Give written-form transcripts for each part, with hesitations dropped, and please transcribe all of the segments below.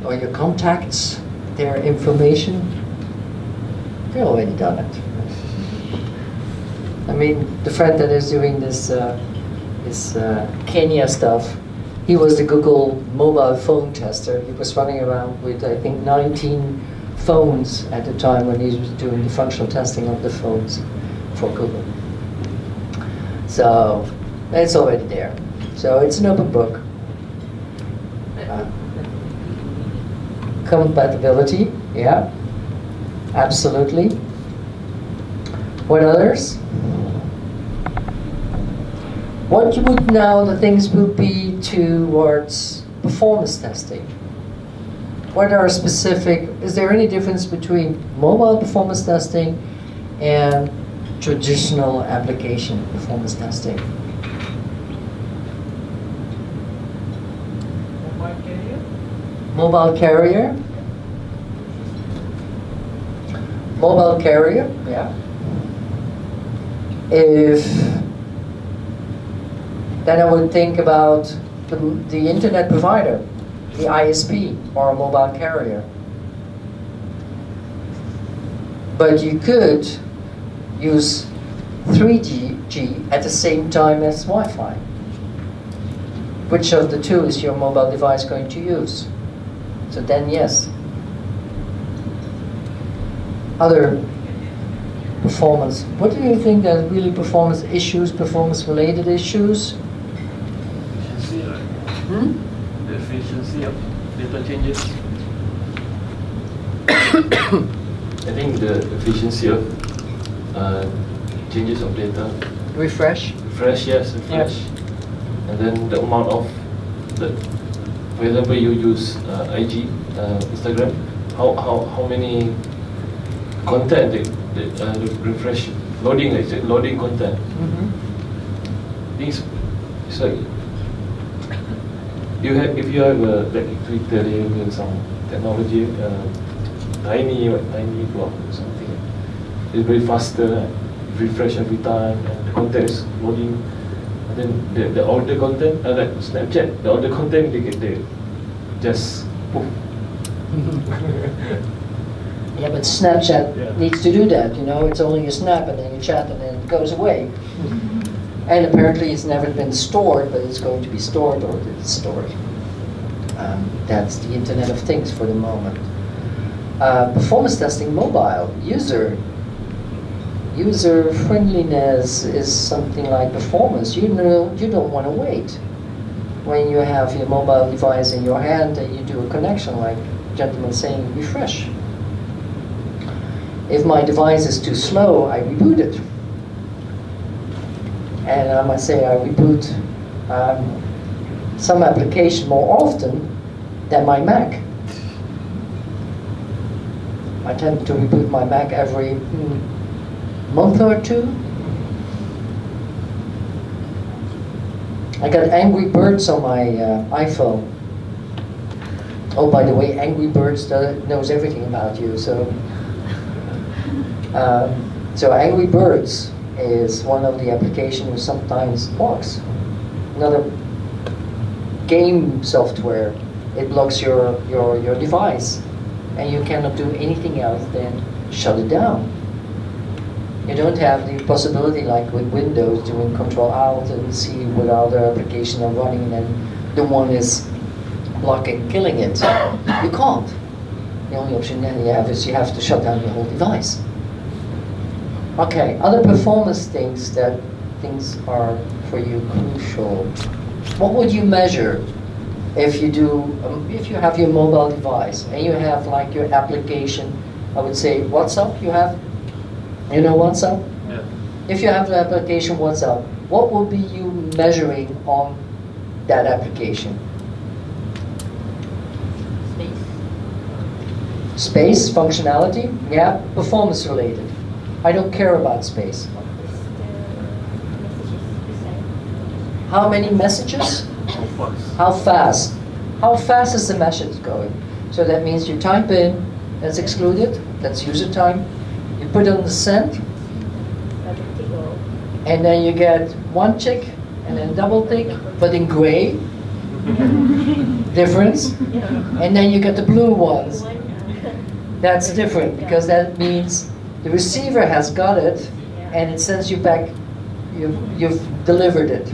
or your contacts, their information. They've already done it. I mean, the friend that is doing this Kenya stuff, he was the Google mobile phone tester. He was running around with, I think, 19 phones at the time when he was doing the functional testing of the phones for Google. So it's already there. So it's an open book. Compatibility, yeah, absolutely. What others? What would now the things would be towards performance testing? What are specific, is there any difference between mobile performance testing and traditional application performance testing? Mobile carrier? Mobile carrier, yeah. Then I would think about the internet provider, the ISP, or a mobile carrier. But you could use 3G at the same time as Wi-Fi. Which of the two is your mobile device going to use? So then yes. Other performance. What do you think are really performance issues, performance related issues? Efficiency, right? The efficiency of data changes. I think the efficiency of changes of data. Refresh? Refresh, yes, refresh. Yeah. And then the amount of for example, you use IG, Instagram. How many content the refresh loading, like loading content. Things it's like if you have like Twitter, you have some technology, tiny block or something. It's very faster, refresh every time, and the content is loading. And then the older content, like Snapchat, the older content they just poof. Yeah, but Snapchat needs to do that, you know, it's only a snap and then you chat and then it goes away. And apparently it's never been stored, but it's going to be stored, or it's stored. That's the Internet of Things for the moment. Performance testing mobile, user friendliness is something like performance. You know, you don't want to wait. When you have your mobile device in your hand and you do a connection, like the gentleman saying, refresh. If my device is too slow, I reboot it. And I must say I reboot some application more often than my Mac. I tend to reboot my Mac every month or two. I got Angry Birds on my iPhone. Oh, by the way, Angry Birds knows everything about you, so... So Angry Birds is one of the applications which sometimes blocks. Another game software, it blocks your device, and you cannot do anything else than shut it down. You don't have the possibility like with Windows doing Control-Alt and see what other applications are running and the one is blocking, killing it. You can't. The only option then you have is you have to shut down your whole device. Okay, other performance things that things are for you crucial. What would you measure if you do, if you have your mobile device and you have like your application? I would say WhatsApp. You have, you know WhatsApp. Yeah. If you have the application WhatsApp, what will be you measuring on that application? Space, functionality, yeah, performance related. I don't care about space. How many messages? How fast? How fast is the message going? So that means you type in, that's excluded, that's user time. You put on the send, and then you get one tick, and then double tick, but in gray. difference. And then you get the blue ones. That's different because that means the receiver has got it and it sends you back, you've delivered it.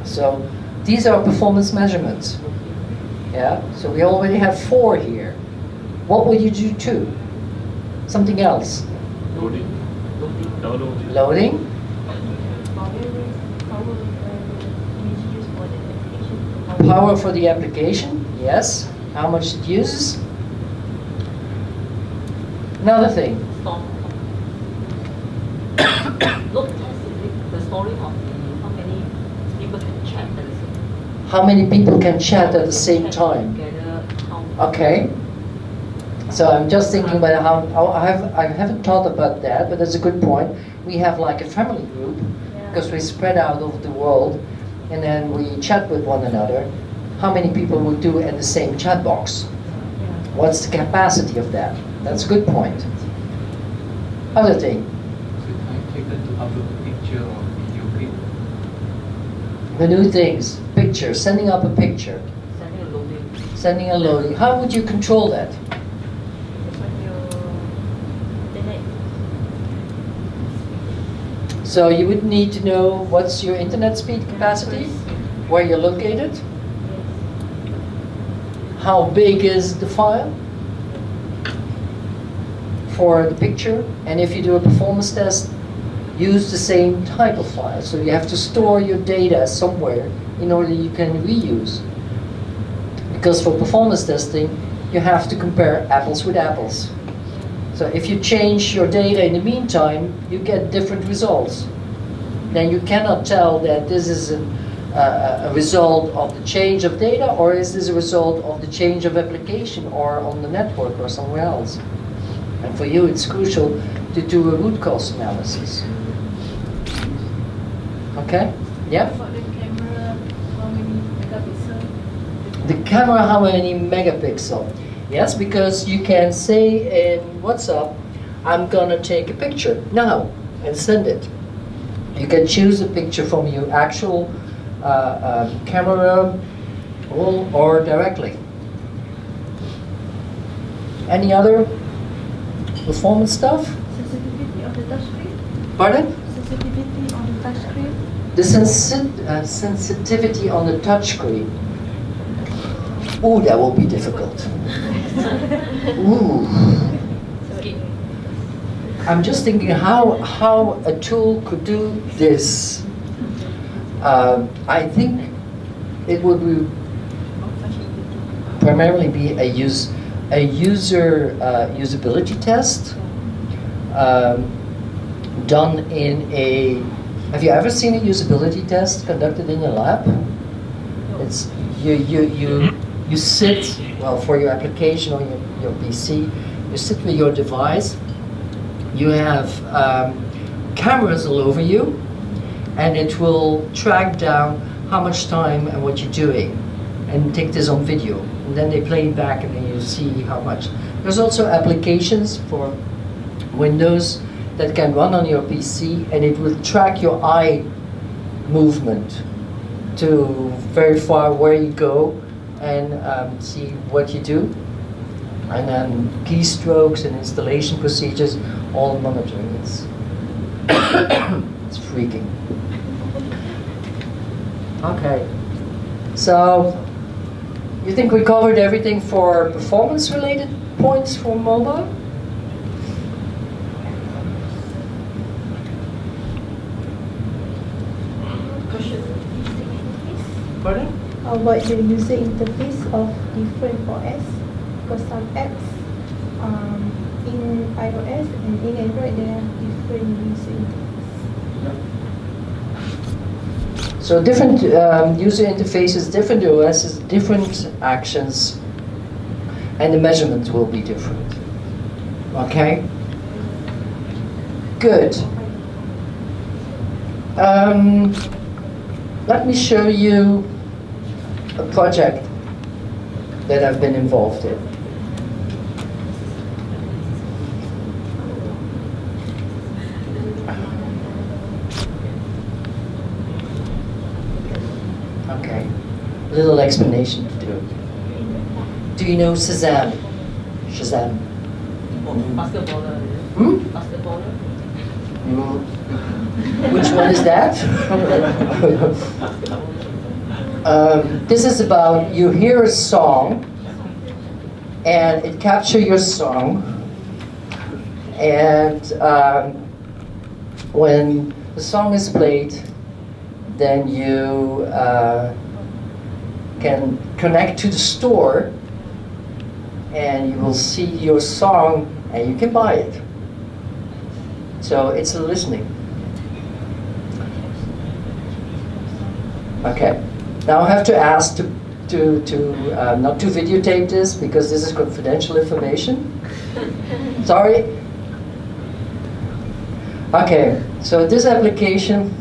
So these are performance measurements. Yeah, so we already have 4 here. What would you do 2? Something else. Loading. Downloading. Loading. Power for the application. Yes. How much it uses. Another thing. Look at the story of how many people can chat at the same time. How many people can chat at the same time? Together, how Okay. So I'm just thinking about how I haven't thought about that, but that's a good point. We have like a family group because we spread out over the world, and then we chat with one another. How many people would do in the same chat box? What's the capacity of that? That's a good point. Other thing. So time taken to upload a picture or video clip. The new things. Picture. Sending up a picture. sending a loading. Sending a loading. How would you control that? It's when you internet. So you would need to know what's your internet speed capacity, where you're located, how big is the file for the picture, and if you do a performance test, use the same type of file. So you have to store your data somewhere in order you can reuse. Because for performance testing, you have to compare apples with apples. So if you change your data in the meantime, you get different results. Then you cannot tell that this is a result of the change of data, or is this a result of the change of application or on the network or somewhere else. And for you, it's crucial to do a root cause analysis. Okay? Yeah? For the camera, how many megapixel? The camera, how many megapixel? Yes, because you can say in WhatsApp, I'm gonna take a picture now and send it. You can choose a picture from your actual camera roll or directly. Any other performance stuff? Sensitivity of the touchscreen? Pardon? Sensitivity on the touchscreen? The sensitivity on the touchscreen. Ooh, that will be difficult. Ooh. I'm just thinking how a tool could do this. I think it would be primarily be a user usability test done in a. Have you ever seen a usability test conducted in a lab? It's you sit, well, for your application or your PC, you sit with your device. You have cameras all over you, and it will track down how much time and what you're doing, and take this on video. And then they play it back, and then you see how much. There's also applications for Windows that can run on your PC, and it will track your eye movement to verify where you go and see what you do. And then keystrokes and installation procedures, all monitoring. It's freaking. Okay, so you think we covered everything for performance-related points for mobile? Pardon? How about the user interface of different OS? Because some apps in iOS and in Android, there are different user interfaces. So different user interfaces, different OSs, different actions, and the measurements will be different. Okay? Good. Let me show you a project that I've been involved in. Okay, little explanation to do. Do you know Shazam? Shazam. Basketballer. Hmm? Basketballer. Which one is that? This is about you hear a song and it captures your song, and when the song is played, then you can connect to the store and you will see your song and you can buy it. So it's a listening. Okay. Now I have to ask to not to videotape this because this is confidential information. Sorry. Okay. So this application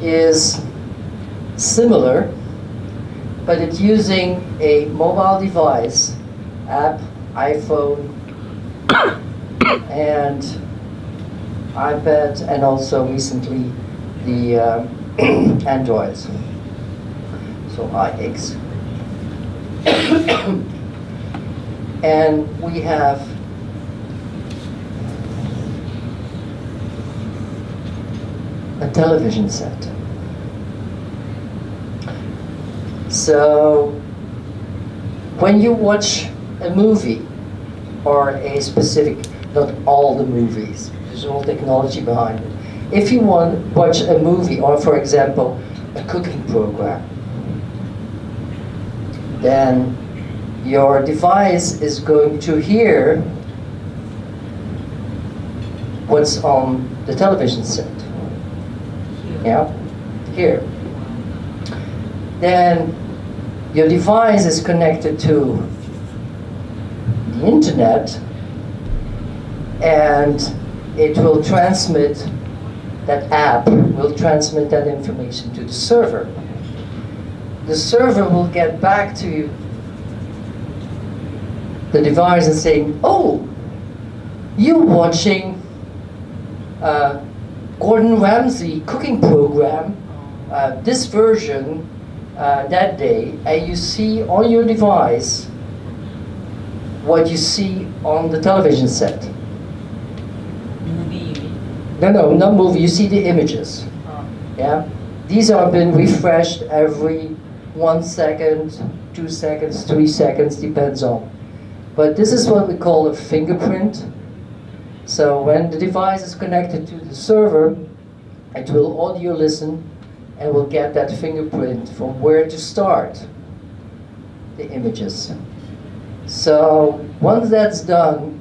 is similar, but it's using a mobile device, app, iPhone, and iPad, and also recently the Androids. So iX. And we have a television set. So when you watch a movie or a specific, not all the movies, there's all technology behind it. If you want to watch a movie or, for example, a cooking program, then your device is going to hear what's on the television set. Yeah, here. Then your device is connected to the internet, and it will transmit, that app will transmit that information to the server. The server will get back to the device and saying, oh, you're watching Gordon Ramsay cooking program, this version, that day, and you see on your device what you see on the television set. Movie, you mean? No, not movie, you see the images. Yeah? These have been refreshed every 1 second, 2 seconds, 3 seconds, depends on. But this is what we call a fingerprint. So when the device is connected to the server, it will audio listen and will get that fingerprint from where to start the images. So once that's done,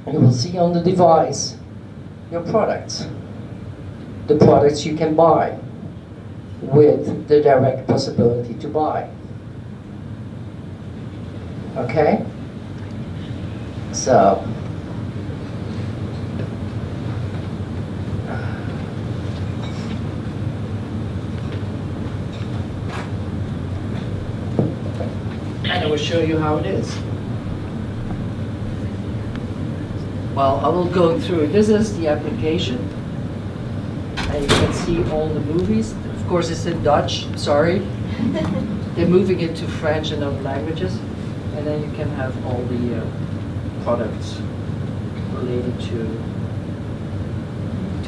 you will see on the device your products, the products you can buy with the direct possibility to buy. Okay? So and I will show you how it is. Well, I will go through. This is the application, and you can see all the movies. Of course, it's in Dutch. Sorry, they're moving it to French and other languages, and then you can have all the products related to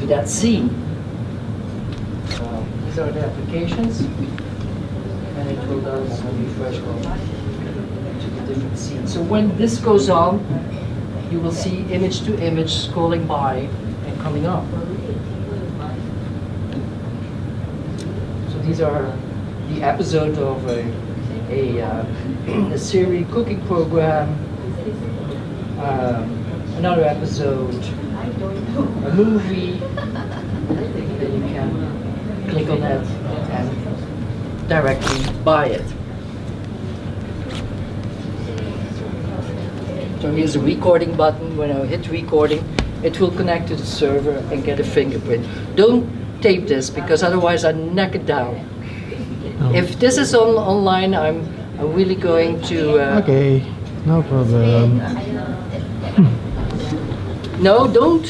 that scene. So these are the applications, and it will also refresh to the different scenes. So when this goes on, you will see image to image scrolling by and coming up. So these are the episode of a series cooking program, another episode, a movie. Then you can click on that and directly buy it. So here's a recording button. When I hit recording, it will connect to the server and get a fingerprint. Don't tape this because otherwise I neck it down. Oh. If this is online, I'm really going to. Okay, no problem. No, don't.